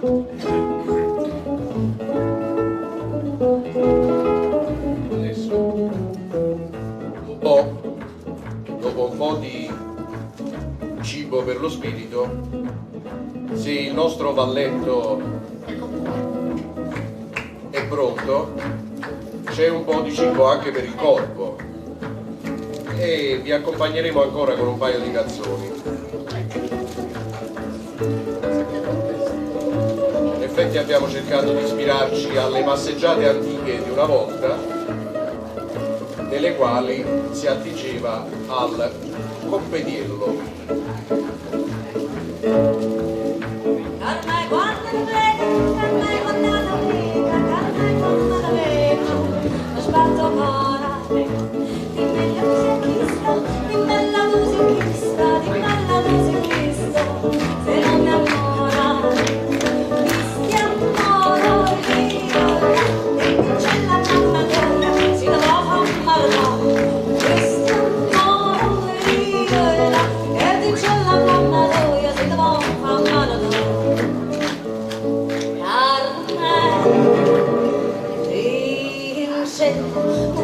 Adesso, dopo un po' di cibo per lo spirito, se il nostro valletto è pronto, c'è un po' di cibo anche per il corpo e vi accompagneremo ancora con un paio di canzoni. In effetti abbiamo cercato di ispirarci alle passeggiate antiche di una volta, nelle quali si attingeva al compediello.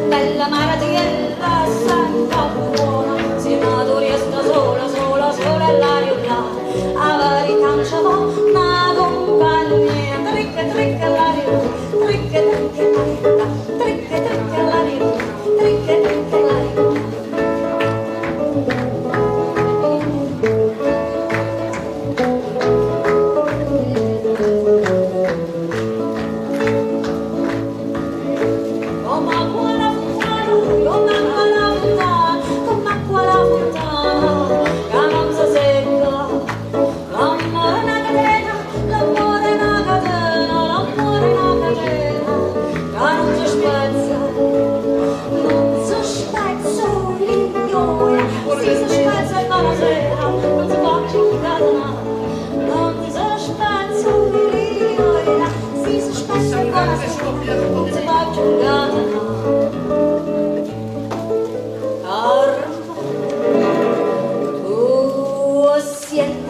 Bella maratiella, santa buona, si maturi e sta sola, sola, sola e l'aria là, a vari canciamo, una compagnia, tricche, tricche l'aria, tricche, tricche l'aria, tricche, tricche l'aria, tricche, tricche l'aria. Siete